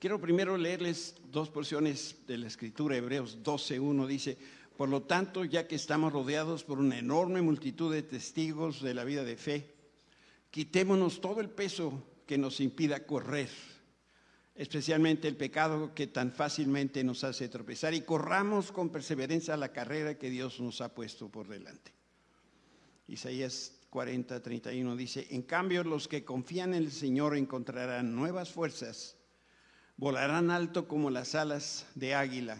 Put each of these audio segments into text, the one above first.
Quiero primero leerles dos porciones de la Escritura. Hebreos 12:1 dice: por lo tanto, ya que estamos rodeados por una enorme multitud de testigos de la vida de fe, quitémonos todo el peso que nos impida correr, especialmente el pecado que tan fácilmente nos hace tropezar, y corramos con perseverancia la carrera que Dios nos ha puesto por delante. Isaías 40:31 dice: en cambio, los que confían en el Señor encontrarán nuevas fuerzas, volarán alto como las alas de águila,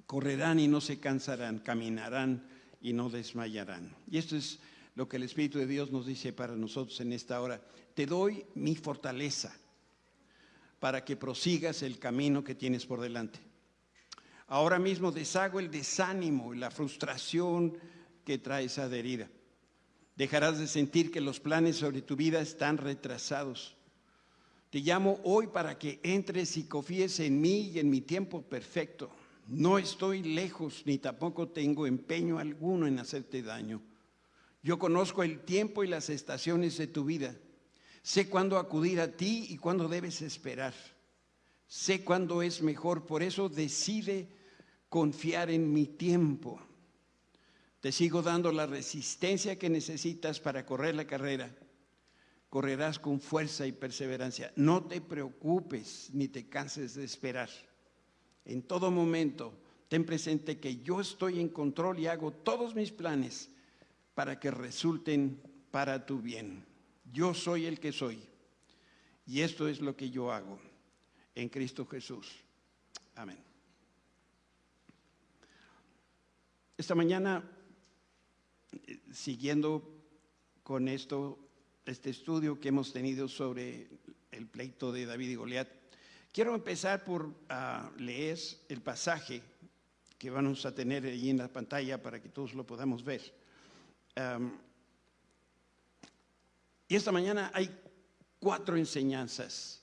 correrán y no se cansarán, caminarán y no desmayarán. Y esto es lo que el Espíritu de Dios nos dice para nosotros en esta hora: te doy mi fortaleza para que prosigas el camino que tienes por delante. Ahora mismo deshago el desánimo y la frustración que traes adherida. Dejarás de sentir que los planes sobre tu vida están retrasados. Te llamo hoy para que entres y confíes en mí y en mi tiempo perfecto. No estoy lejos ni tampoco tengo empeño alguno en hacerte daño. Yo conozco el tiempo y las estaciones de tu vida. Sé cuándo acudir a ti y cuándo debes esperar. Sé cuándo es mejor, por eso decide confiar en mi tiempo. Te sigo dando la resistencia que necesitas para correr la carrera. Correrás con fuerza y perseverancia. No te preocupes ni te canses de esperar. En todo momento, ten presente que yo estoy en control y hago todos mis planes para que resulten para tu bien. Yo soy el que soy, y esto es lo que yo hago en Cristo Jesús. Amén. Esta mañana, siguiendo con este estudio que hemos tenido sobre el pleito de David y Goliat, quiero empezar por leer el pasaje que vamos a tener ahí en la pantalla para que todos lo podamos ver. Y esta mañana hay 4 enseñanzas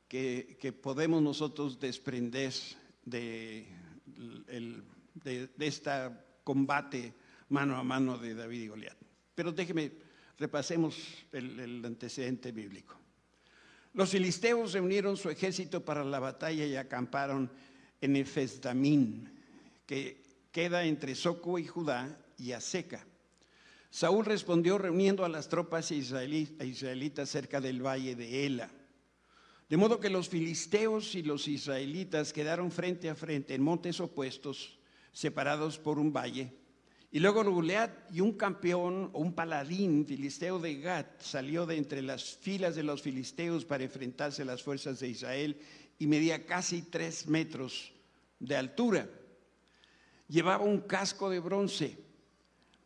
que podemos nosotros desprender de este combate mano a mano de David y Goliat. Pero repasemos el antecedente bíblico. Los filisteos reunieron su ejército para la batalla y acamparon en Efes-Damín, que queda entre Soco y Judá, y Azeca. Saúl respondió reuniendo a las tropas israelitas cerca del valle de Ela. De modo que los filisteos y los israelitas quedaron frente a frente en montes opuestos, separados por un valle. Y luego Goliat, y un campeón o un paladín filisteo de Gat, salió de entre las filas de los filisteos para enfrentarse a las fuerzas de Israel, y medía casi 3 metros de altura. Llevaba un casco de bronce,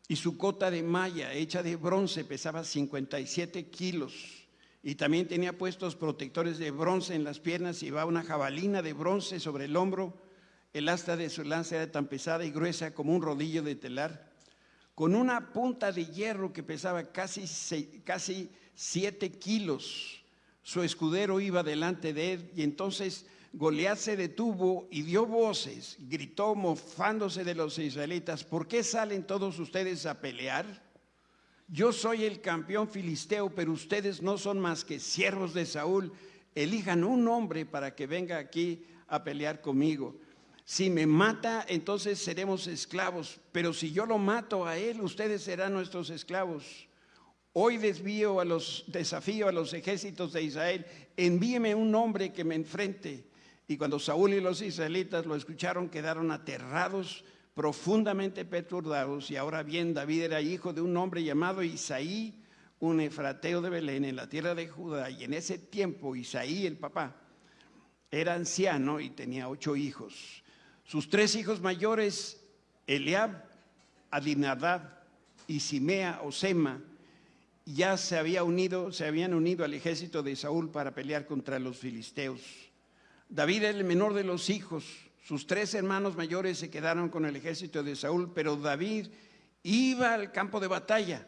y su cota de malla hecha de bronce pesaba 57 kilos. Y también tenía puestos protectores de bronce en las piernas, y llevaba una jabalina de bronce sobre el hombro. El asta de su lanza era tan pesada y gruesa como un rodillo de telar, con una punta de hierro que pesaba casi 7 kilos. Su escudero iba delante de él, y entonces Goliat se detuvo y dio voces, gritó mofándose de los israelitas: ¿por qué salen todos ustedes a pelear? Yo soy el campeón filisteo, pero ustedes no son más que siervos de Saúl. Elijan un hombre para que venga aquí a pelear conmigo. Si me mata, entonces seremos esclavos, pero si yo lo mato a él, ustedes serán nuestros esclavos. Hoy desafío a los ejércitos de Israel: envíeme un hombre que me enfrente. Y cuando Saúl y los israelitas lo escucharon, quedaron aterrados, profundamente perturbados. Y ahora bien, David era hijo de un hombre llamado Isaí, un efrateo de Belén, en la tierra de Judá. Y en ese tiempo Isaí, el papá, era anciano y tenía 8 hijos. Sus 3 hijos mayores, Eliab, Abinadab y Simea o Sema, ya se habían unido al ejército de Saúl para pelear contra los filisteos. David era el menor de los hijos. Sus 3 hermanos mayores se quedaron con el ejército de Saúl, pero David iba al campo de batalla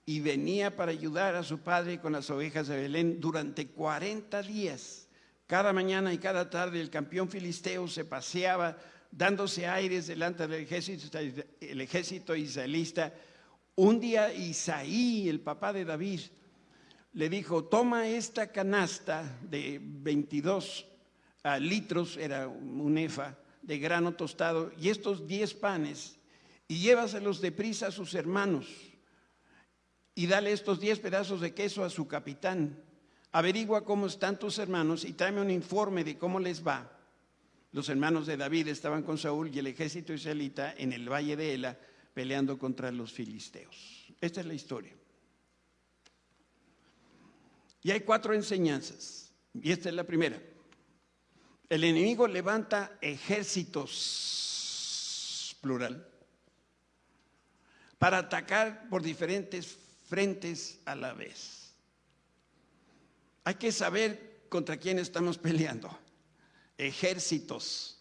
y venía para ayudar a su padre con las ovejas de Belén durante 40 días. Cada mañana y cada tarde el campeón filisteo se paseaba dándose aires delante del ejército israelita. Un día Isaí, el papá de David, le dijo: toma esta canasta de 22 litros, era un efa de grano tostado, y estos 10 panes, y llévaselos deprisa a sus hermanos, y dale estos 10 pedazos de queso a su capitán. Averigua cómo están tus hermanos y tráeme un informe de cómo les va. Los hermanos de David estaban con Saúl y el ejército israelita en el valle de Ela peleando contra los filisteos. Esta es la historia. Y hay 4 enseñanzas, y esta es la primera. El enemigo levanta ejércitos, plural, para atacar por diferentes frentes a la vez. Hay que saber contra quién estamos peleando. Ejércitos.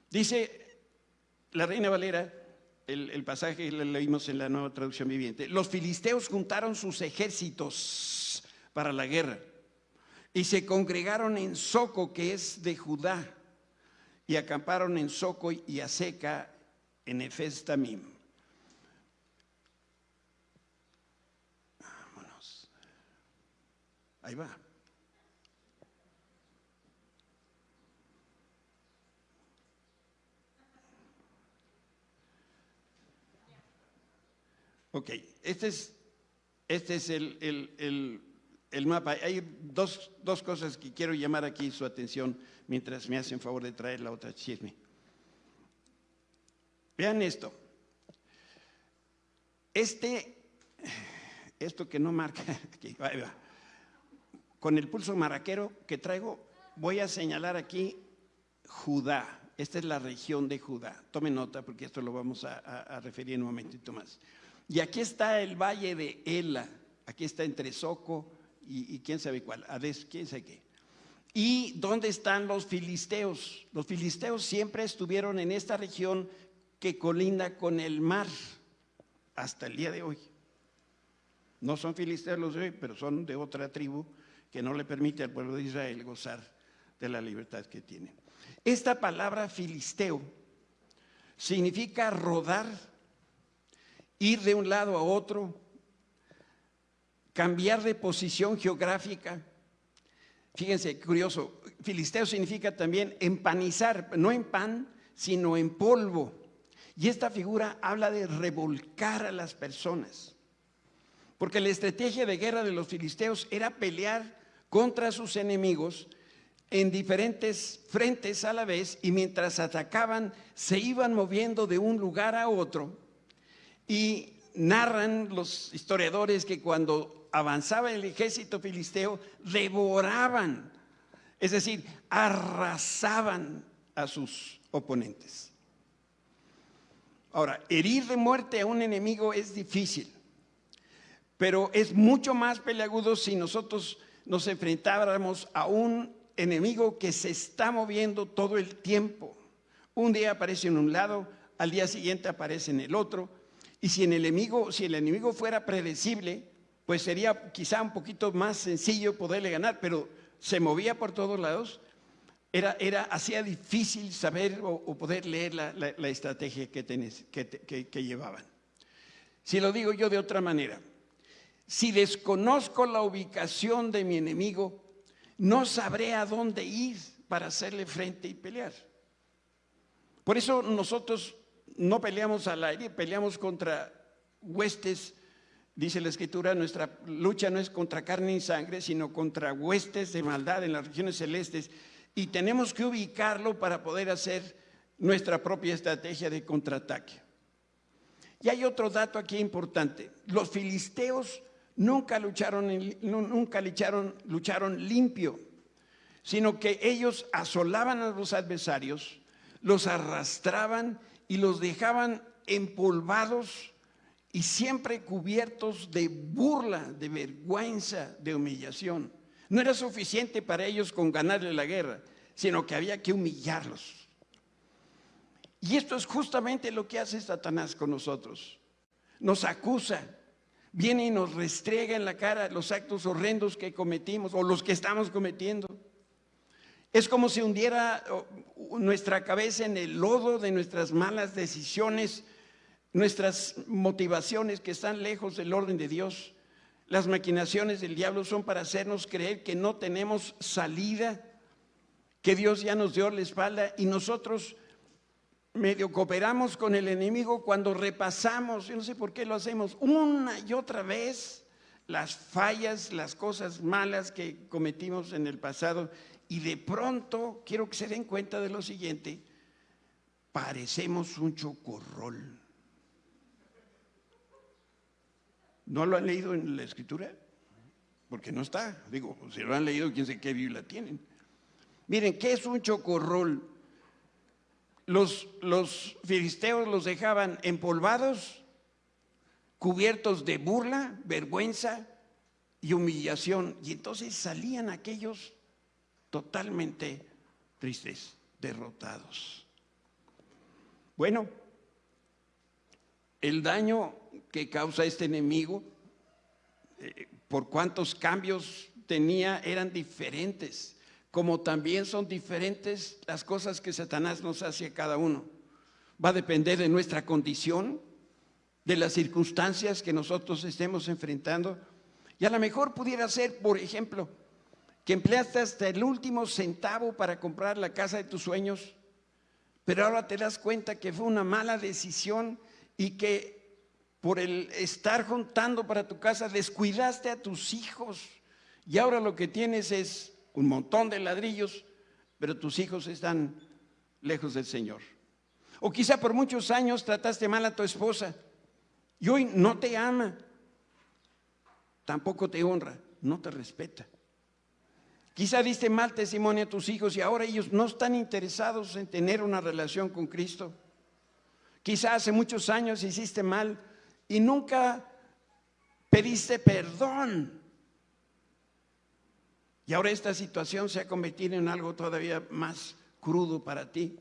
Dice la Reina Valera, el pasaje lo leímos en la Nueva Traducción Viviente: los filisteos juntaron sus ejércitos para la guerra y se congregaron en Soco, que es de Judá, y acamparon en Soco y Aseca en Efes Tamim. Vámonos. Ahí va. Ok, este es el mapa. Hay dos cosas que quiero llamar aquí su atención mientras me hacen favor de traer la otra chisme. Vean esto. Esto que no marca, aquí, ahí va. Con el pulso maraquero que traigo, voy a señalar aquí Judá. Esta es la región de Judá. Tomen nota porque esto lo vamos a referir en un momentito más. Y aquí está el valle de Ela. Aquí está entre Soco y quién sabe cuál, Hades, quién sabe qué. ¿Y dónde están los filisteos? Los filisteos siempre estuvieron en esta región que colinda con el mar hasta el día de hoy. No son filisteos los de hoy, pero son de otra tribu que no le permite al pueblo de Israel gozar de la libertad que tiene. Esta palabra filisteo significa rodar, ir de un lado a otro, cambiar de posición geográfica. Fíjense, curioso, filisteo significa también empanizar, no en pan, sino en polvo. Y esta figura habla de revolcar a las personas. Porque la estrategia de guerra de los filisteos era pelear contra sus enemigos en diferentes frentes a la vez, y mientras atacaban se iban moviendo de un lugar a otro. Y narran los historiadores que cuando avanzaba el ejército filisteo, devoraban, es decir, arrasaban a sus oponentes. Ahora, herir de muerte a un enemigo es difícil, pero es mucho más peliagudo si nosotros nos enfrentáramos a un enemigo que se está moviendo todo el tiempo. Un día aparece en un lado, al día siguiente aparece en el otro. Y si el enemigo fuera predecible, pues sería quizá un poquito más sencillo poderle ganar, pero se movía por todos lados. Hacía difícil saber o poder leer la estrategia que llevaban. Si lo digo yo de otra manera, si desconozco la ubicación de mi enemigo, no sabré a dónde ir para hacerle frente y pelear. Por eso nosotros no peleamos al aire, peleamos contra huestes. Dice la Escritura, nuestra lucha no es contra carne y sangre, sino contra huestes de maldad en las regiones celestes. Y tenemos que ubicarlo para poder hacer nuestra propia estrategia de contraataque. Y hay otro dato aquí importante. Los filisteos nunca lucharon limpio, sino que ellos asolaban a los adversarios, los arrastraban y los dejaban empolvados y siempre cubiertos de burla, de vergüenza, de humillación. No era suficiente para ellos con ganarle la guerra, sino que había que humillarlos. Y esto es justamente lo que hace Satanás con nosotros. Nos acusa, viene y nos restriega en la cara los actos horrendos que cometimos o los que estamos cometiendo. Es como si hundiera nuestra cabeza en el lodo de nuestras malas decisiones, nuestras motivaciones que están lejos del orden de Dios. Las maquinaciones del diablo son para hacernos creer que no tenemos salida que Dios ya nos dio la espalda y nosotros medio cooperamos con el enemigo cuando repasamos, yo no sé por qué lo hacemos, una y otra vez las fallas, las cosas malas que cometimos en el pasado, y de pronto quiero que se den cuenta de lo siguiente: parecemos un chocorrol. ¿No lo han leído en la Escritura? Porque no está. Digo, si lo han leído, quién sabe qué Biblia tienen. Miren, ¿qué es un chocorrol? Los filisteos los dejaban empolvados, cubiertos de burla, vergüenza y humillación. Y entonces salían aquellos totalmente tristes, derrotados. Bueno, el daño que causa este enemigo, por cuántos cambios tenía, eran diferentes, como también son diferentes las cosas que Satanás nos hace a cada uno. Va a depender de nuestra condición, de las circunstancias que nosotros estemos enfrentando, y a lo mejor pudiera ser, por ejemplo, que empleaste hasta el último centavo para comprar la casa de tus sueños, pero ahora te das cuenta que fue una mala decisión y que por el estar juntando para tu casa descuidaste a tus hijos, y ahora lo que tienes es un montón de ladrillos, pero tus hijos están lejos del Señor. O quizá por muchos años trataste mal a tu esposa y hoy no te ama, tampoco te honra, no te respeta. Quizá diste mal testimonio a tus hijos y ahora ellos no están interesados en tener una relación con Cristo. Quizá hace muchos años hiciste mal y nunca pediste perdón. Y ahora esta situación se ha convertido en algo todavía más crudo para ti.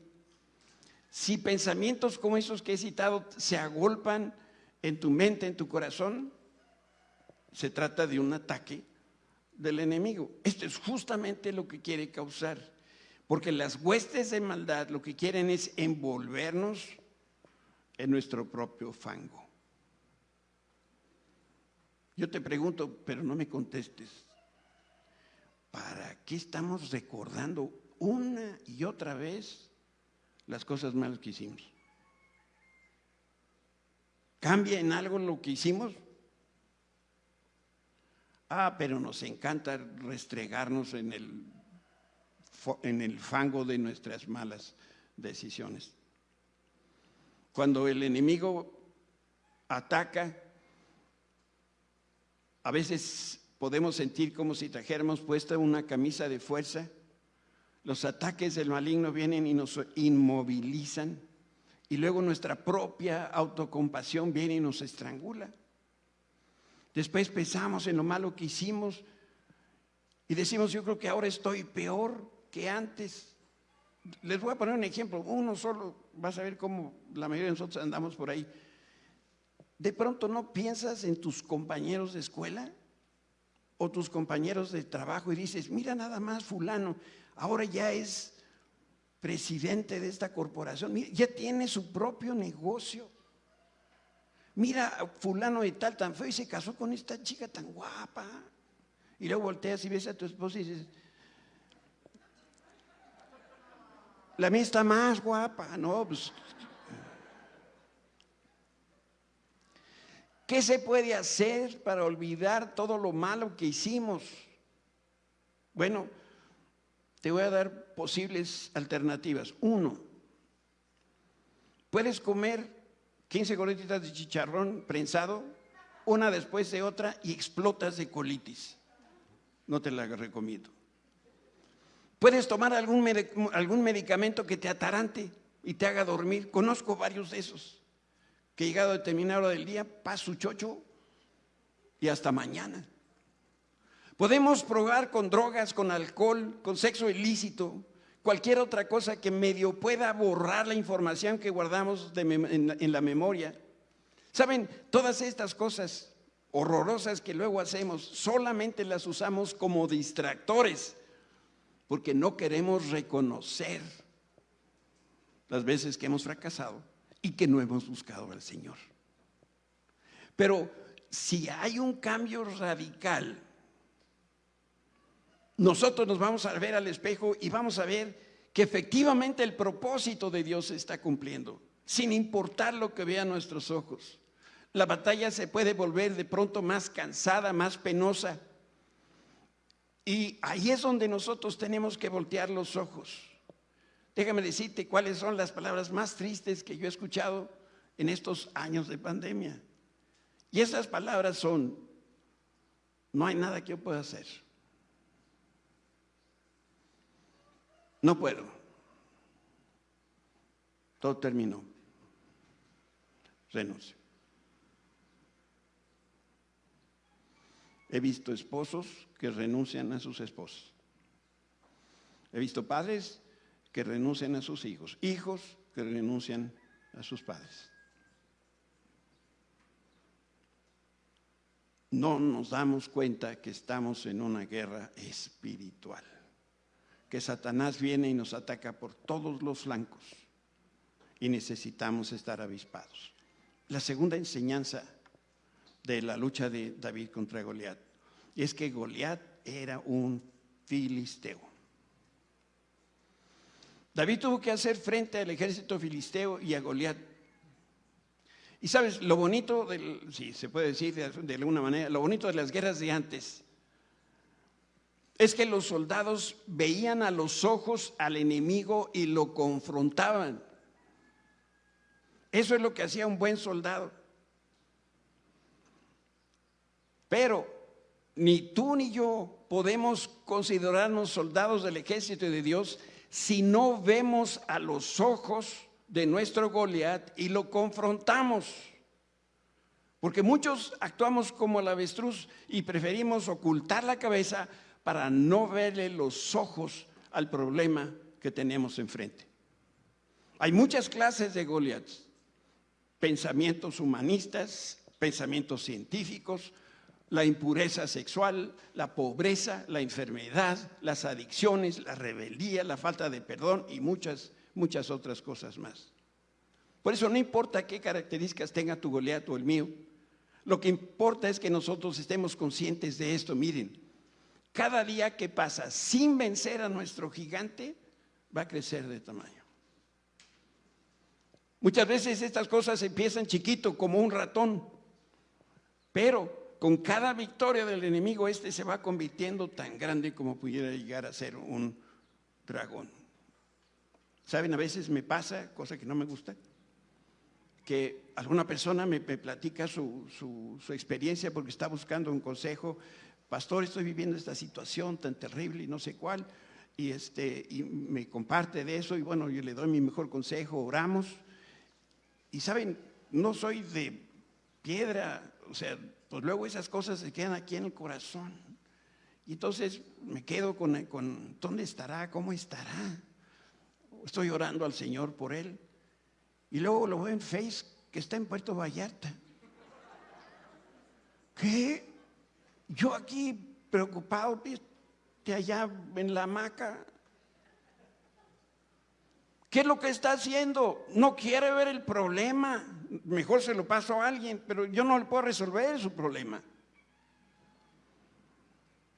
Si pensamientos como esos que he citado se agolpan en tu mente, en tu corazón, se trata de un ataque del enemigo. Esto es justamente lo que quiere causar, porque las huestes de maldad lo que quieren es envolvernos en nuestro propio fango. Yo te pregunto, pero no me contestes, ¿para qué estamos recordando una y otra vez las cosas malas que hicimos? ¿Cambia en algo lo que hicimos? Pero nos encanta restregarnos en el fango de nuestras malas decisiones. Cuando el enemigo ataca, a veces podemos sentir como si trajéramos puesta una camisa de fuerza. Los ataques del maligno vienen y nos inmovilizan, y luego nuestra propia autocompasión viene y nos estrangula. Después pensamos en lo malo que hicimos y decimos, yo creo que ahora estoy peor que antes. Les voy a poner un ejemplo, uno solo, vas a ver cómo la mayoría de nosotros andamos por ahí. ¿De pronto no piensas en tus compañeros de escuela o tus compañeros de trabajo y dices, mira nada más fulano, ahora ya es presidente de esta corporación, mira, ya tiene su propio negocio? Mira, fulano de tal tan feo y se casó con esta chica tan guapa. Y luego volteas y ves a tu esposa y dices, la mía está más guapa, ¿no? Pues, ¿qué se puede hacer para olvidar todo lo malo que hicimos? Bueno, te voy a dar posibles alternativas. Uno, puedes comer 15 gorditas de chicharrón prensado, una después de otra, y explotas de colitis. No te la recomiendo. Puedes tomar algún medicamento que te atarante y te haga dormir. Conozco varios de esos, que llegado a determinada hora del día, pasa su chocho y hasta mañana. Podemos probar con drogas, con alcohol, con sexo ilícito, cualquier otra cosa que medio pueda borrar la información que guardamos en la memoria. ¿Saben? Todas estas cosas horrorosas que luego hacemos, solamente las usamos como distractores, porque no queremos reconocer las veces que hemos fracasado y que no hemos buscado al Señor. Pero si hay un cambio radical nosotros nos vamos a ver al espejo y vamos a ver que efectivamente el propósito de Dios se está cumpliendo, sin importar lo que vean nuestros ojos. La batalla se puede volver de pronto más cansada, más penosa. Y ahí es donde nosotros tenemos que voltear los ojos. Déjame decirte cuáles son las palabras más tristes que yo he escuchado en estos años de pandemia. Y esas palabras son: no hay nada que yo pueda hacer. No puedo. Todo terminó. Renuncio. He visto esposos que renuncian a sus esposas. He visto padres que renuncian a sus hijos, hijos que renuncian a sus padres. No nos damos cuenta que estamos en una guerra espiritual, que Satanás viene y nos ataca por todos los flancos y necesitamos estar avispados. La segunda enseñanza de la lucha de David contra Goliat es que Goliat era un filisteo. David tuvo que hacer frente al ejército filisteo y a Goliat. Y sabes, lo bonito, si se puede decir de alguna manera, lo bonito de las guerras de antes es que los soldados veían a los ojos al enemigo y lo confrontaban. Eso es lo que hacía un buen soldado. Pero ni tú ni yo podemos considerarnos soldados del ejército de Dios si no vemos a los ojos de nuestro Goliat y lo confrontamos. Porque muchos actuamos como el avestruz y preferimos ocultar la cabeza para no verle los ojos al problema que tenemos enfrente. Hay muchas clases de Goliats: pensamientos humanistas, pensamientos científicos, la impureza sexual, la pobreza, la enfermedad, las adicciones, la rebeldía, la falta de perdón y muchas otras cosas más. Por eso no importa qué características tenga tu Goliat o el mío, lo que importa es que nosotros estemos conscientes de esto. Miren, cada día que pasa sin vencer a nuestro gigante va a crecer de tamaño. Muchas veces estas cosas empiezan chiquito como un ratón, pero con cada victoria del enemigo se va convirtiendo tan grande como pudiera llegar a ser un dragón. ¿Saben? A veces me pasa, cosa que no me gusta, que alguna persona me platica su experiencia porque está buscando un consejo. Pastor, estoy viviendo esta situación tan terrible y no sé cuál, y me comparte de eso y bueno, yo le doy mi mejor consejo, oramos. Y saben, no soy de piedra, o sea, pues luego esas cosas se quedan aquí en el corazón. Y entonces me quedo con ¿dónde estará? ¿Cómo estará? Estoy orando al Señor por él. Y luego lo veo en Face que está en Puerto Vallarta. ¿Qué? Yo aquí preocupado, allá en la hamaca. ¿Qué es lo que está haciendo? No quiere ver el problema. Mejor se lo paso a alguien, pero yo no le puedo resolver su problema.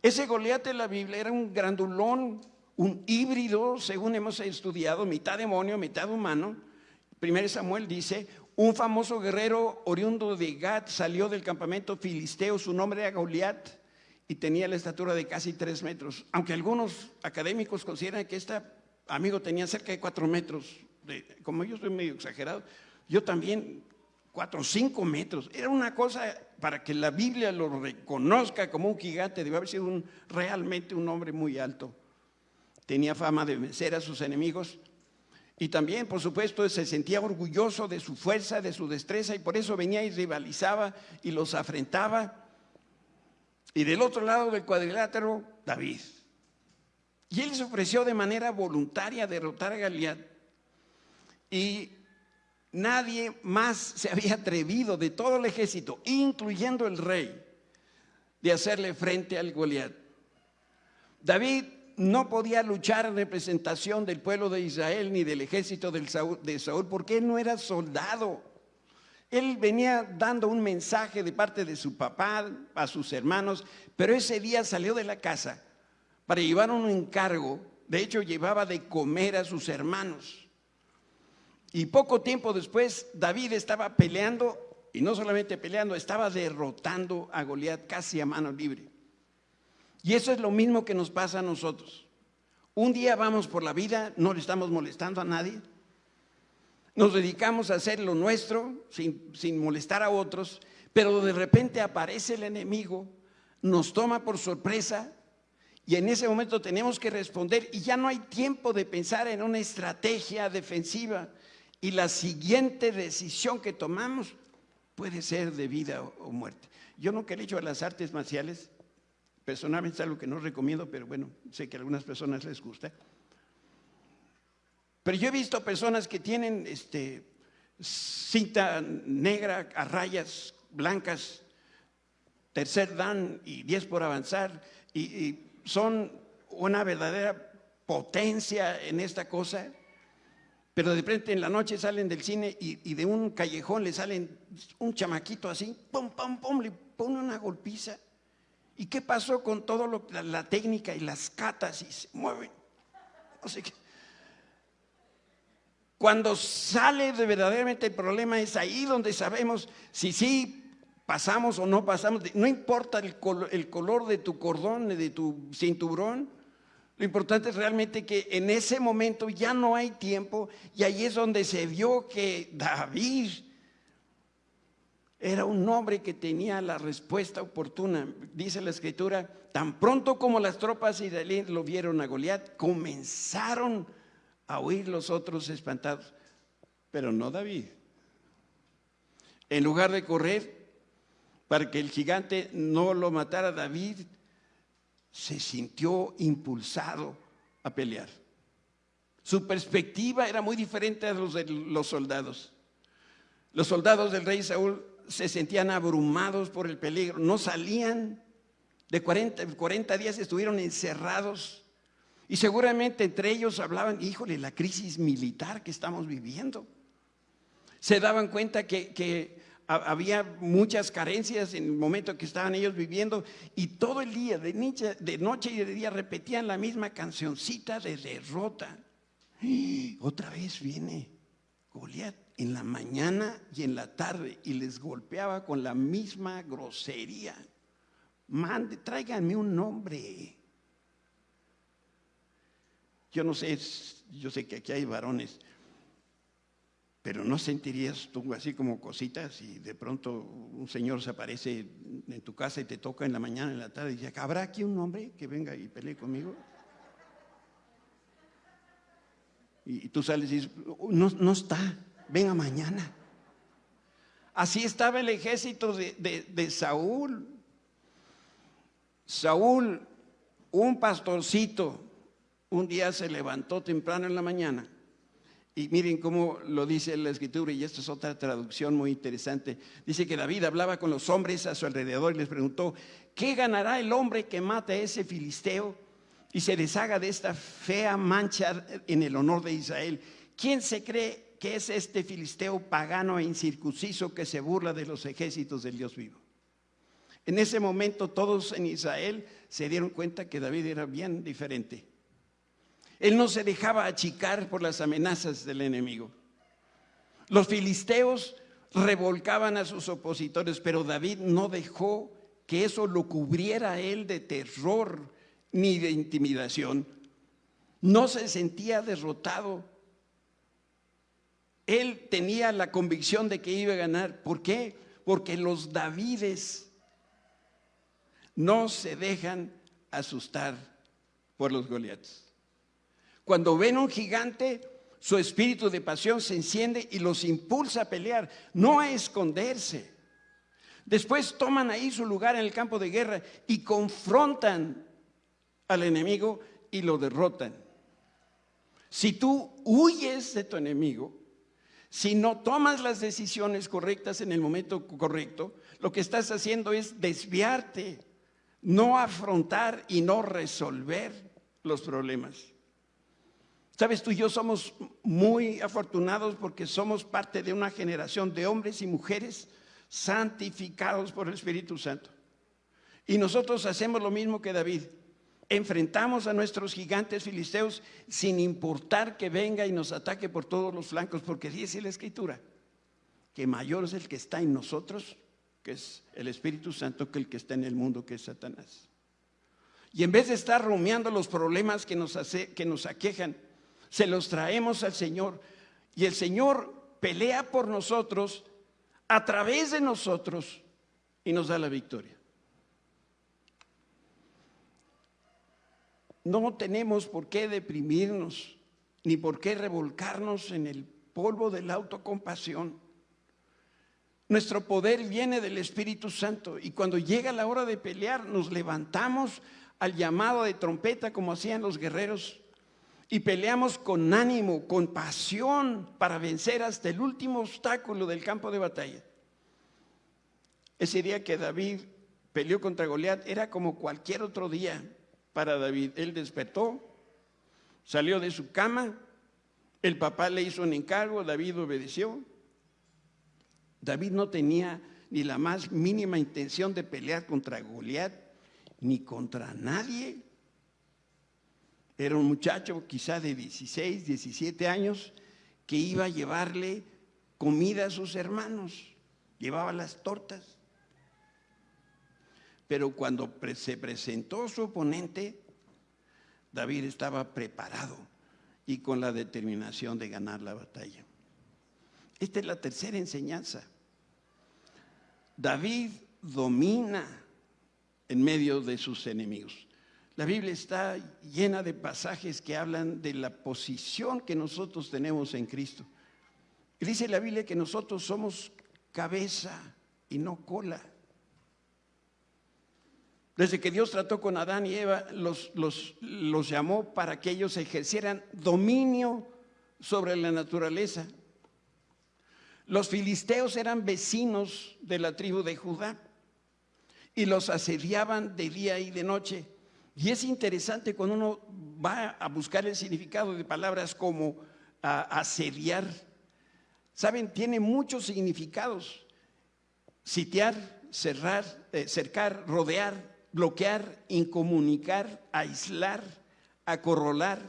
Ese Goliat de la Biblia era un grandulón, un híbrido, según hemos estudiado, mitad demonio, mitad humano. 1 Samuel dice: un famoso guerrero oriundo de Gat salió del campamento filisteo, su nombre era Goliat y tenía la estatura de casi 3 metros. Aunque algunos académicos consideran que este amigo tenía cerca de 4 metros. Como yo soy medio exagerado, yo también 4 o 5 metros. Era una cosa para que la Biblia lo reconozca como un gigante. Debe haber sido realmente un hombre muy alto. Tenía fama de vencer a sus enemigos y también, por supuesto, se sentía orgulloso de su fuerza, de su destreza, y por eso venía y rivalizaba y los afrentaba. Y del otro lado del cuadrilátero, David. Y él se ofreció de manera voluntaria a derrotar a Goliat. Y nadie más se había atrevido de todo el ejército, incluyendo el rey, de hacerle frente al Goliat. David no podía luchar en representación del pueblo de Israel ni del ejército de Saúl porque él no era soldado. Él venía dando un mensaje de parte de su papá a sus hermanos, pero ese día salió de la casa para llevar un encargo. De hecho, llevaba de comer a sus hermanos. Y poco tiempo después, David estaba peleando, y no solamente peleando, estaba derrotando a Goliat casi a mano libre. Y eso es lo mismo que nos pasa a nosotros. Un día vamos por la vida, no le estamos molestando a nadie, nos dedicamos a hacer lo nuestro sin molestar a otros, pero de repente aparece el enemigo, nos toma por sorpresa y en ese momento tenemos que responder y ya no hay tiempo de pensar en una estrategia defensiva y la siguiente decisión que tomamos puede ser de vida o muerte. Yo nunca he hecho a las artes marciales, personalmente es algo que no recomiendo, pero bueno, sé que a algunas personas les gusta. Pero yo he visto personas que tienen cinta negra a rayas blancas, tercer dan y 10 por avanzar, y son una verdadera potencia en esta cosa, pero de repente en la noche salen del cine y de un callejón le salen un chamaquito así, pum, pum, pum, le pone una golpiza. ¿Y qué pasó con toda la técnica y las catas? Y se mueven, no sé qué. Cuando sale de verdaderamente el problema es ahí donde sabemos si sí pasamos o no pasamos. No importa el color de tu cordón, de tu cinturón. Lo importante es realmente que en ese momento ya no hay tiempo y ahí es donde se vio que David era un hombre que tenía la respuesta oportuna. Dice la Escritura, tan pronto como las tropas israelíes lo vieron a Goliat, comenzaron a huir los otros espantados, pero no David. En lugar de correr para que el gigante no lo matara, David se sintió impulsado a pelear. Su perspectiva era muy diferente a los de los soldados. Los soldados del rey Saúl se sentían abrumados por el peligro, no salían. De 40 días estuvieron encerrados. Y seguramente entre ellos hablaban, híjole, la crisis militar que estamos viviendo. Se daban cuenta que había muchas carencias en el momento que estaban ellos viviendo y todo el día, de noche y de día, repetían la misma cancioncita de derrota. Otra vez viene Goliat en la mañana y en la tarde y les golpeaba con la misma grosería. Tráiganme un nombre. Yo no sé, yo sé que aquí hay varones, pero ¿no sentirías tú así como cositas y de pronto un señor se aparece en tu casa y te toca en la mañana, en la tarde y dice, ¿habrá aquí un hombre que venga y pelee conmigo? Y tú sales y dices, no está, venga mañana. Así estaba el ejército de Saúl. Saúl, un pastorcito, un día se levantó temprano en la mañana y miren cómo lo dice la Escritura, y esta es otra traducción muy interesante. Dice que David hablaba con los hombres a su alrededor y les preguntó, ¿qué ganará el hombre que mate a ese filisteo y se deshaga de esta fea mancha en el honor de Israel? ¿Quién se cree que es este filisteo pagano e incircunciso que se burla de los ejércitos del Dios vivo? En ese momento todos en Israel se dieron cuenta que David era bien diferente. Él no se dejaba achicar por las amenazas del enemigo. Los filisteos revolcaban a sus opositores, pero David no dejó que eso lo cubriera a él de terror ni de intimidación. No se sentía derrotado. Él tenía la convicción de que iba a ganar. ¿Por qué? Porque los Davides no se dejan asustar por los Goliates. Cuando ven un gigante, su espíritu de pasión se enciende y los impulsa a pelear, no a esconderse. Después toman ahí su lugar en el campo de guerra y confrontan al enemigo y lo derrotan. Si tú huyes de tu enemigo, si no tomas las decisiones correctas en el momento correcto, lo que estás haciendo es desviarte, no afrontar y no resolver los problemas. Sabes, tú y yo somos muy afortunados porque somos parte de una generación de hombres y mujeres santificados por el Espíritu Santo. Y nosotros hacemos lo mismo que David. enfrentamos a nuestros gigantes filisteos sin importar que venga y nos ataque por todos los flancos, porque dice la Escritura que mayor es el que está en nosotros, que es el Espíritu Santo, que el que está en el mundo, que es Satanás. Y en vez de estar rumiando los problemas que nos aquejan, se los traemos al Señor. Y el Señor pelea por nosotros, a través de nosotros, y nos da la victoria. No tenemos por qué deprimirnos, ni por qué revolcarnos en el polvo de la autocompasión. Nuestro poder viene del Espíritu Santo, y cuando llega la hora de pelear, nos levantamos al llamado de trompeta, como hacían los guerreros, y peleamos con ánimo, con pasión, para vencer hasta el último obstáculo del campo de batalla. Ese día que David peleó contra Goliat era como cualquier otro día para David. Él despertó, salió de su cama, el papá le hizo un encargo, David obedeció. David no tenía ni la más mínima intención de pelear contra Goliat, ni contra nadie. Era un muchacho quizá de 16, 17 años que iba a llevarle comida a sus hermanos, llevaba las tortas. Pero cuando se presentó su oponente, David estaba preparado y con la determinación de ganar la batalla. Esta es la tercera enseñanza. David domina en medio de sus enemigos. La Biblia está llena de pasajes que hablan de la posición que nosotros tenemos en Cristo. Y dice la Biblia que nosotros somos cabeza y no cola. Desde que Dios trató con Adán y Eva, los llamó para que ellos ejercieran dominio sobre la naturaleza. Los filisteos eran vecinos de la tribu de Judá y los asediaban de día y de noche. Y es interesante cuando uno va a buscar el significado de palabras como asediar. Saben, tiene muchos significados: sitiar, cercar, rodear, bloquear, incomunicar, aislar, acorralar,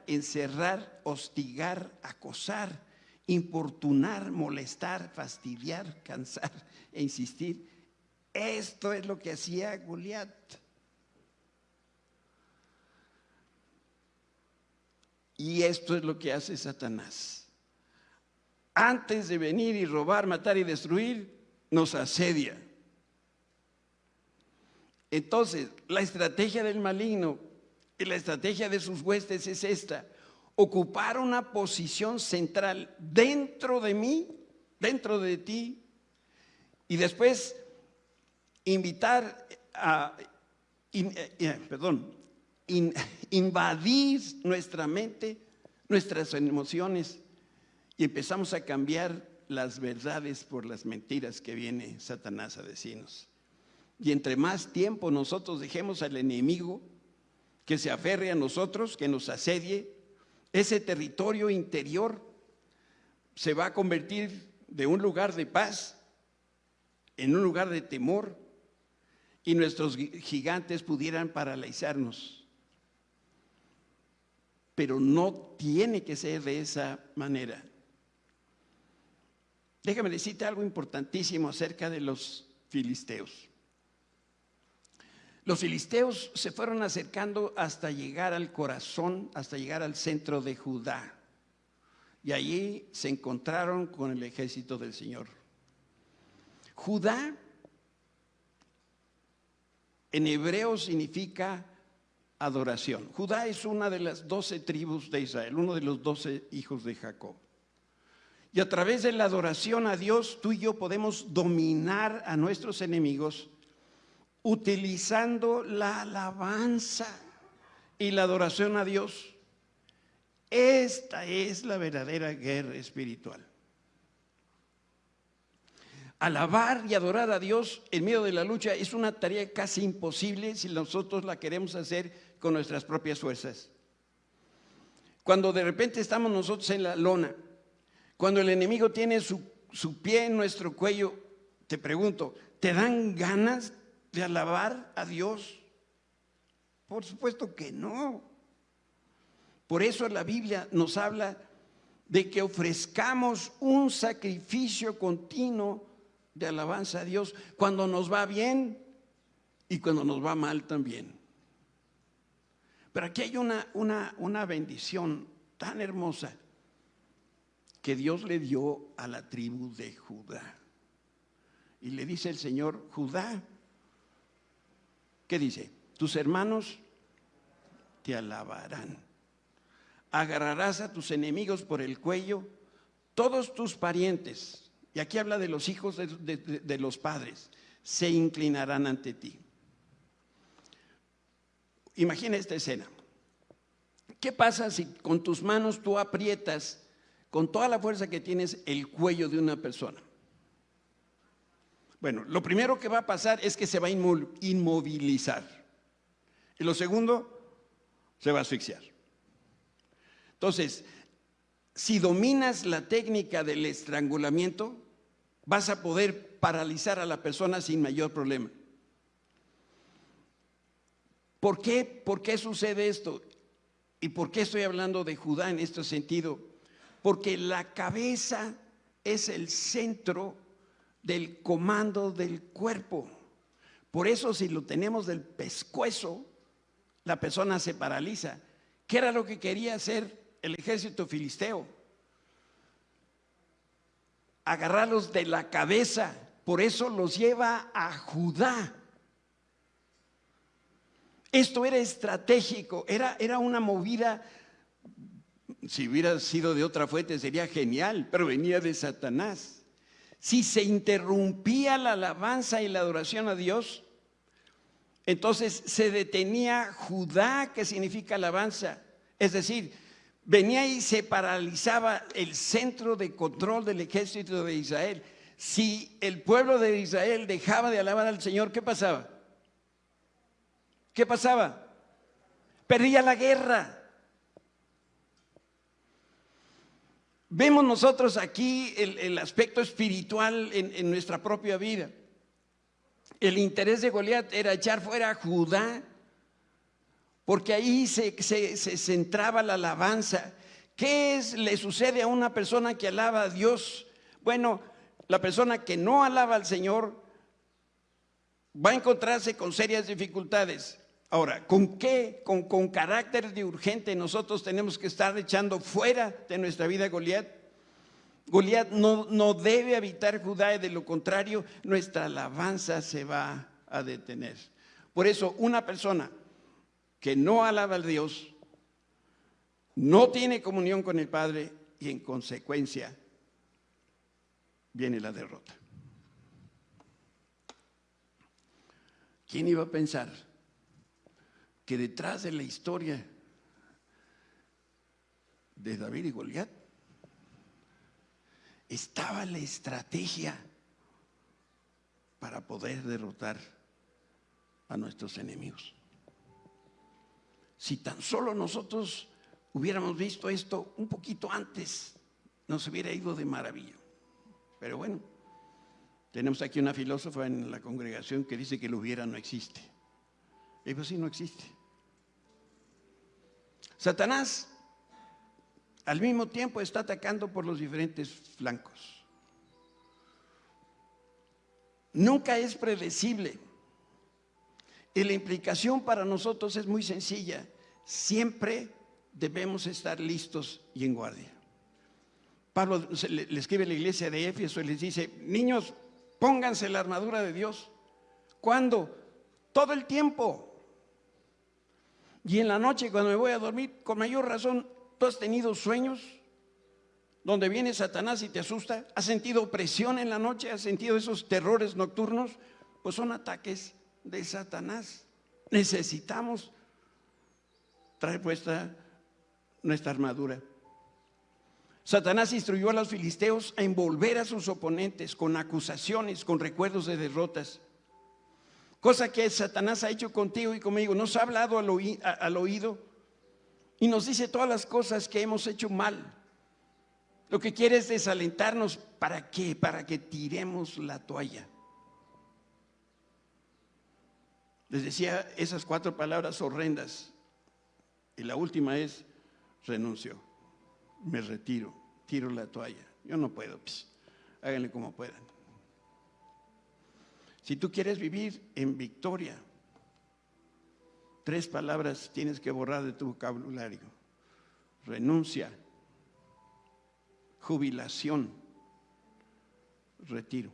encerrar, hostigar, acosar, importunar, molestar, fastidiar, cansar e insistir. Esto es lo que hacía Goliat. Y esto es lo que hace Satanás. Antes de venir y robar, matar y destruir, nos asedia. Entonces, la estrategia del maligno y la estrategia de sus huestes es esta: ocupar una posición central dentro de mí, dentro de ti, y después invitar a invadir nuestra mente, nuestras emociones, y empezamos a cambiar las verdades por las mentiras que viene Satanás a decirnos. Y entre más tiempo nosotros dejemos al enemigo que se aferre a nosotros, que nos asedie, ese territorio interior se va a convertir de un lugar de paz en un lugar de temor, y nuestros gigantes pudieran paralizarnos. Pero no tiene que ser de esa manera. Déjame decirte algo importantísimo acerca de los filisteos. Los filisteos se fueron acercando hasta llegar al corazón, hasta llegar al centro de Judá. Y allí se encontraron con el ejército del Señor. Judá en hebreo significa adoración. Judá es una de las 12 tribus de Israel, uno de los 12 hijos de Jacob. Y a través de la adoración a Dios, tú y yo podemos dominar a nuestros enemigos utilizando la alabanza y la adoración a Dios. Esta es la verdadera guerra espiritual. Alabar y adorar a Dios en medio de la lucha es una tarea casi imposible si nosotros la queremos hacer con nuestras propias fuerzas. Cuando de repente estamos nosotros en la lona, cuando el enemigo tiene su pie en nuestro cuello, te pregunto, ¿te dan ganas de alabar a Dios? Por supuesto que no. Por eso la Biblia nos habla de que ofrezcamos un sacrificio continuo de alabanza a Dios cuando nos va bien y cuando nos va mal también. Pero aquí hay una bendición tan hermosa que Dios le dio a la tribu de Judá. Y le dice el Señor: Judá, ¿qué dice? Tus hermanos te alabarán. Agarrarás a tus enemigos por el cuello, todos tus parientes, y aquí habla de los hijos de los padres, se inclinarán ante ti. Imagina esta escena. ¿Qué pasa si con tus manos tú aprietas con toda la fuerza que tienes el cuello de una persona? Bueno, lo primero que va a pasar es que se va a inmovilizar. Y lo segundo, se va a asfixiar. Entonces, si dominas la técnica del estrangulamiento, vas a poder paralizar a la persona sin mayor problema. ¿Por qué? ¿Por qué sucede esto? ¿Y por qué estoy hablando de Judá en este sentido? Porque la cabeza es el centro del comando del cuerpo. Por eso, si lo tenemos del pescuezo, la persona se paraliza. ¿Qué era lo que quería hacer el ejército filisteo? Agarrarlos de la cabeza. Por eso los lleva a Judá. Esto era estratégico, era una movida. Si hubiera sido de otra fuente sería genial, pero venía de Satanás. Si se interrumpía la alabanza y la adoración a Dios, entonces se detenía Judá, que significa alabanza. Es decir, venía y se paralizaba el centro de control del ejército de Israel. Si el pueblo de Israel dejaba de alabar al Señor, ¿qué pasaba? ¿Qué pasaba? Perdía la guerra. Vemos nosotros aquí el aspecto espiritual en nuestra propia vida. El interés de Goliat era echar fuera a Judá, porque ahí se centraba la alabanza. ¿Qué le sucede a una persona que alaba a Dios? Bueno, la persona que no alaba al Señor va a encontrarse con serias dificultades. Ahora, ¿con qué? Con carácter de urgente nosotros tenemos que estar echando fuera de nuestra vida a Goliat. Goliat no debe habitar Judá, y de lo contrario nuestra alabanza se va a detener. Por eso, una persona que no alaba a Dios no tiene comunión con el Padre y en consecuencia viene la derrota. ¿Quién iba a pensar que detrás de la historia de David y Goliat estaba la estrategia para poder derrotar a nuestros enemigos? Si tan solo nosotros hubiéramos visto esto un poquito antes, nos hubiera ido de maravilla. Pero bueno, tenemos aquí una filósofa en la congregación que dice que el hubiera no existe. Y pues sí, no existe. Satanás al mismo tiempo está atacando por los diferentes flancos. Nunca es predecible. Y la implicación para nosotros es muy sencilla. Siempre debemos estar listos y en guardia. Pablo le escribe a la iglesia de Éfeso y les dice: niños, pónganse la armadura de Dios. ¿Cuándo? Todo el tiempo. Y en la noche, cuando me voy a dormir, con mayor razón. ¿Tú has tenido sueños donde viene Satanás y te asusta? ¿Has sentido opresión en la noche? ¿Has sentido esos terrores nocturnos? Pues son ataques de Satanás. Necesitamos traer puesta nuestra armadura. Satanás instruyó a los filisteos a envolver a sus oponentes con acusaciones, con recuerdos de derrotas. Cosa que Satanás ha hecho contigo y conmigo. Nos ha hablado al oído y nos dice todas las cosas que hemos hecho mal. Lo que quiere es desalentarnos. ¿Para qué? Para que tiremos la toalla. Les decía esas 4 palabras horrendas. Y la última es, renuncio, me retiro, tiro la toalla. Yo no puedo, pues, háganle como puedan. Si tú quieres vivir en victoria, 3 palabras tienes que borrar de tu vocabulario. Renuncia, jubilación, retiro.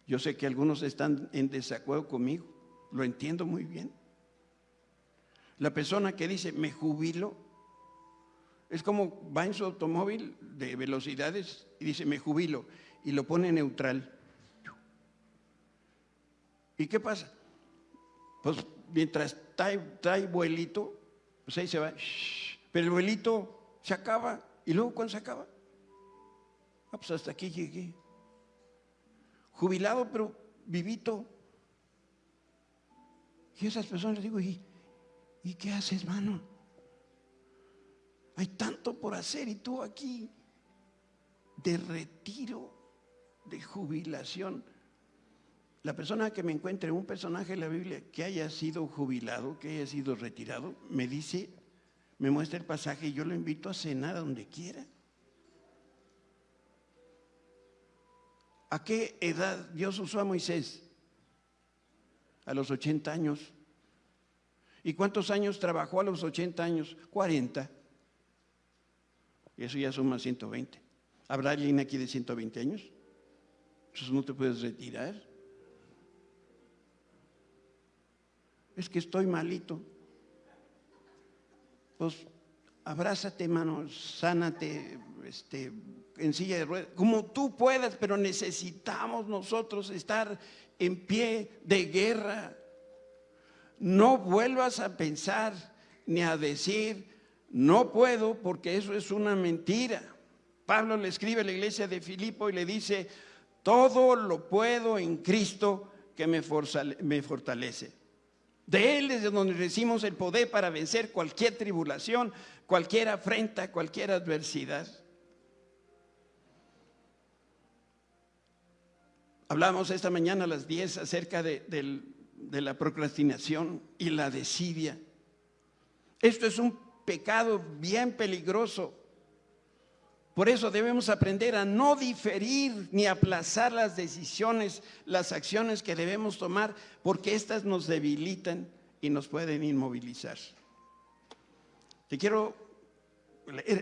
Yo sé que algunos están en desacuerdo conmigo, lo entiendo muy bien. La persona que dice, me jubilo, es como va en su automóvil de velocidades y dice, me jubilo, y lo pone neutral. ¿Y qué pasa? Pues mientras trae vuelito, pues ahí se va, pero el vuelito se acaba, y luego ¿cuándo se acaba? Pues hasta aquí llegué. Jubilado, pero vivito. Y esas personas les digo, ¿y qué haces, hermano? Hay tanto por hacer y tú aquí de retiro, de jubilación. La persona que me encuentre, un personaje de la Biblia que haya sido jubilado, que haya sido retirado, me dice, me muestra el pasaje y yo lo invito a cenar a donde quiera. ¿A qué edad Dios usó a Moisés? A los 80 años. ¿Y cuántos años trabajó a los 80 años? 40. Y eso ya suma 120. ¿Habrá alguien aquí de 120 años? Entonces no te puedes retirar. Es que estoy malito. Pues abrázate, hermano, sánate, en silla de ruedas, como tú puedas, pero necesitamos nosotros estar en pie de guerra. No vuelvas a pensar ni a decir, no puedo, porque eso es una mentira. Pablo le escribe a la iglesia de Filipo y le dice, todo lo puedo en Cristo que me fortalece. De Él es de donde recibimos el poder para vencer cualquier tribulación, cualquier afrenta, cualquier adversidad. Hablamos esta mañana a las 10 acerca de la procrastinación y la desidia. Esto es un pecado bien peligroso. Por eso debemos aprender a no diferir ni aplazar las decisiones, las acciones que debemos tomar, porque estas nos debilitan y nos pueden inmovilizar. Te quiero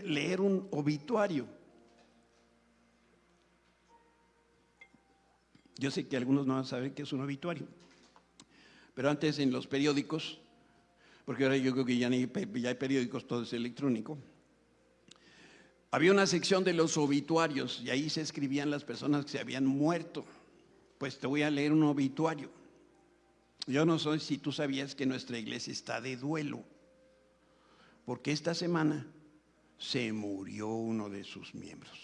leer un obituario. Yo sé que algunos no van a saber qué es un obituario, pero antes en los periódicos, porque ahora yo creo que ya hay periódicos, todo es electrónico, había una sección de los obituarios y ahí se escribían las personas que se habían muerto. Pues te voy a leer un obituario. Yo no sé si tú sabías que nuestra iglesia está de duelo, porque esta semana se murió uno de sus miembros.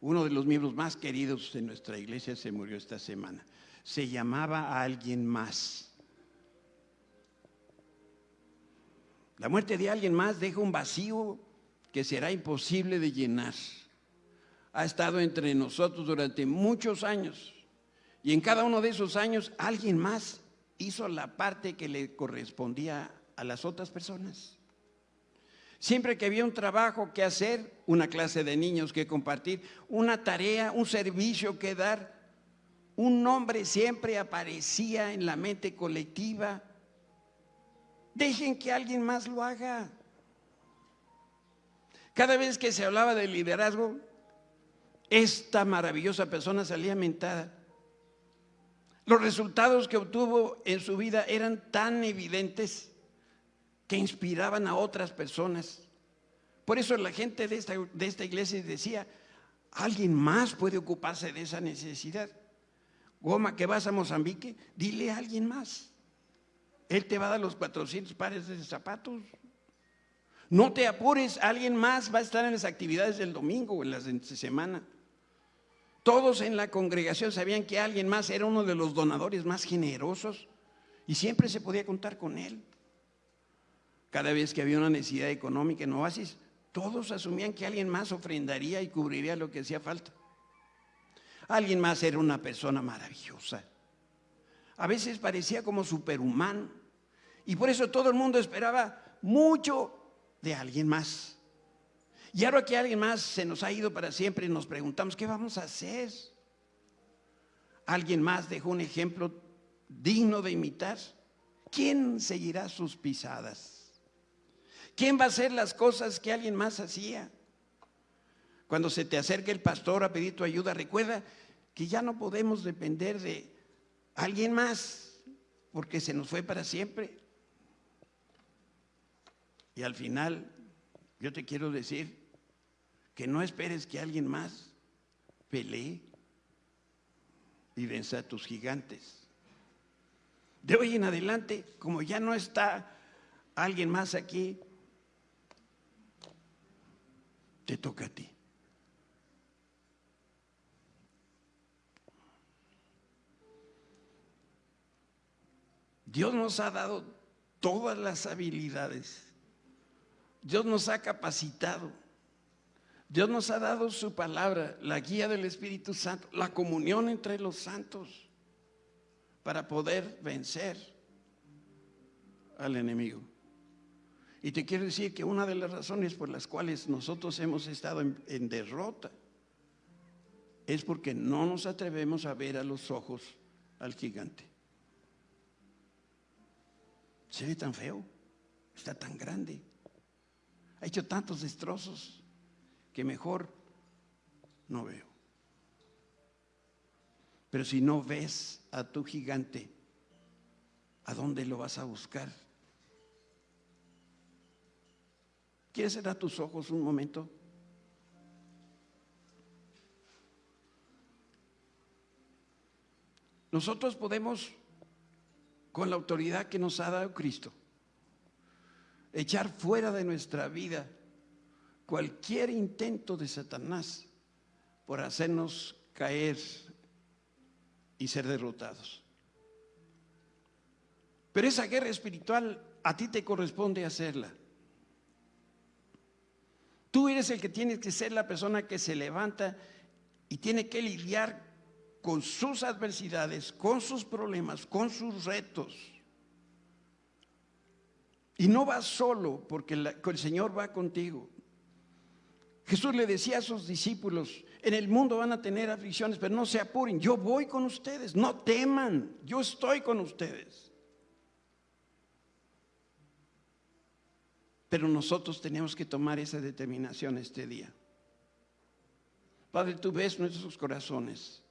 Uno de los miembros más queridos de nuestra iglesia se murió esta semana. Se llamaba a alguien más. La muerte de alguien más deja un vacío que será imposible de llenar. Ha estado entre nosotros durante muchos años y en cada uno de esos años alguien más hizo la parte que le correspondía a las otras personas. Siempre que había un trabajo que hacer, una clase de niños que compartir, una tarea, un servicio que dar, un nombre siempre aparecía en la mente colectiva. Dejen que alguien más lo haga. Cada vez que se hablaba de liderazgo, esta maravillosa persona salía mentada. Los resultados que obtuvo en su vida eran tan evidentes que inspiraban a otras personas. Por eso la gente de esta iglesia decía, alguien más puede ocuparse de esa necesidad. Goma, que vas a Mozambique, dile a alguien más. Él te va a dar los 400 pares de zapatos. No te apures, alguien más va a estar en las actividades del domingo o en las de semana. Todos en la congregación sabían que alguien más era uno de los donadores más generosos y siempre se podía contar con él. Cada vez que había una necesidad económica en Oasis, todos asumían que alguien más ofrendaría y cubriría lo que hacía falta. Alguien más era una persona maravillosa. A veces parecía como superhumano. Y por eso todo el mundo esperaba mucho de alguien más. Y ahora que alguien más se nos ha ido para siempre, nos preguntamos, ¿qué vamos a hacer? Alguien más dejó un ejemplo digno de imitar. ¿Quién seguirá sus pisadas? ¿Quién va a hacer las cosas que alguien más hacía? Cuando se te acerque el pastor a pedir tu ayuda, recuerda que ya no podemos depender de alguien más, porque se nos fue para siempre. Y al final, yo te quiero decir que no esperes que alguien más pelee y venza a tus gigantes. De hoy en adelante, como ya no está alguien más aquí, te toca a ti. Dios nos ha dado todas las habilidades. Dios nos ha capacitado. Dios nos ha dado su palabra, la guía del Espíritu Santo, la comunión entre los santos para poder vencer al enemigo. Y te quiero decir que una de las razones por las cuales nosotros hemos estado en derrota es porque no nos atrevemos a ver a los ojos al gigante. Se ve tan feo, está tan grande, ha hecho tantos destrozos que mejor no veo. Pero si no ves a tu gigante, ¿a dónde lo vas a buscar? ¿Quieres cerrar tus ojos un momento? Nosotros podemos, con la autoridad que nos ha dado Cristo, echar fuera de nuestra vida cualquier intento de Satanás por hacernos caer y ser derrotados. Pero esa guerra espiritual a ti te corresponde hacerla. Tú eres el que tienes que ser la persona que se levanta y tiene que lidiar con sus adversidades, con sus problemas, con sus retos. Y no vas solo porque el Señor va contigo. Jesús le decía a sus discípulos, en el mundo van a tener aflicciones, pero no se apuren, yo voy con ustedes, no teman, yo estoy con ustedes. Pero nosotros tenemos que tomar esa determinación este día. Padre, tú ves nuestros corazones.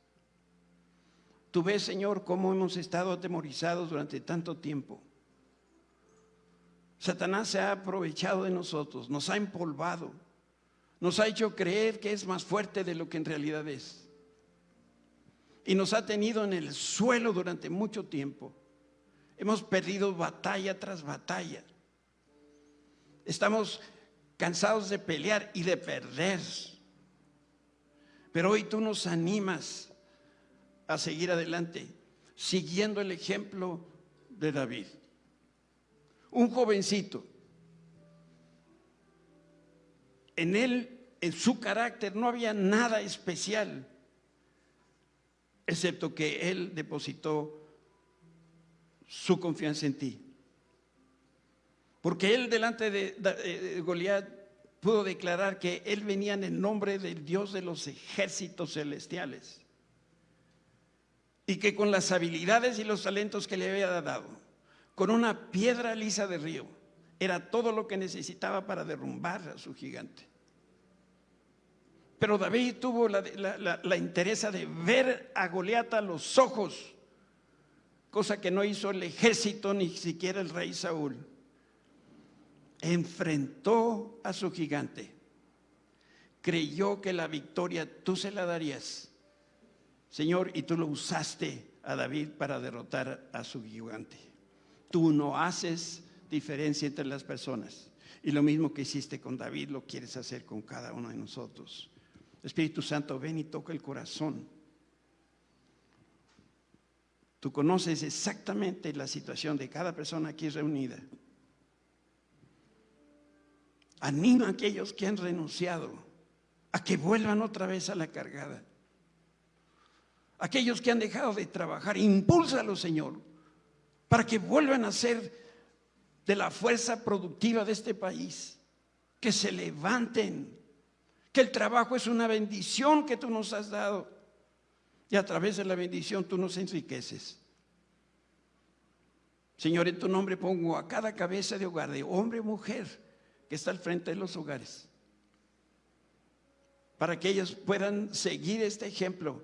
Tú ves, Señor, cómo hemos estado atemorizados durante tanto tiempo. Satanás se ha aprovechado de nosotros, nos ha empolvado, nos ha hecho creer que es más fuerte de lo que en realidad es. Y nos ha tenido en el suelo durante mucho tiempo. Hemos perdido batalla tras batalla. Estamos cansados de pelear y de perder. Pero hoy tú nos animas a seguir adelante, siguiendo el ejemplo de David. Un jovencito. En él, en su carácter, no había nada especial, excepto que él depositó su confianza en ti. Porque él delante de Goliat pudo declarar que él venía en el nombre del Dios de los ejércitos celestiales. Y que con las habilidades y los talentos que le había dado, con una piedra lisa de río, era todo lo que necesitaba para derrumbar a su gigante. Pero David tuvo la entereza de ver a Goliat a los ojos, cosa que no hizo el ejército ni siquiera el rey Saúl. Enfrentó a su gigante, creyó que la victoria tú se la darías, Señor, y tú lo usaste a David para derrotar a su gigante. Tú no haces diferencia entre las personas, y lo mismo que hiciste con David lo quieres hacer con cada uno de nosotros. Espíritu Santo, ven y toca el corazón. Tú conoces exactamente la situación de cada persona aquí reunida. Anima a aquellos que han renunciado a que vuelvan otra vez a la cargada. aquellos que han dejado de trabajar, impúlsalos, Señor, para que vuelvan a ser de la fuerza productiva de este país, que se levanten, que el trabajo es una bendición que tú nos has dado y a través de la bendición tú nos enriqueces. Señor, en tu nombre pongo a cada cabeza de hogar, de hombre o mujer, que está al frente de los hogares, para que ellos puedan seguir este ejemplo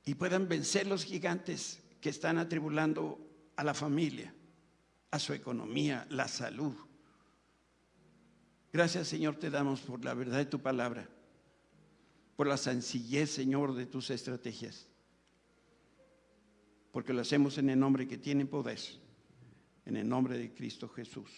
y puedan vencer los gigantes que están atribulando a la familia, a su economía, la salud. Gracias, Señor, te damos por la verdad de tu palabra, por la sencillez, Señor, de tus estrategias, porque lo hacemos en el nombre que tiene poder, en el nombre de Cristo Jesús.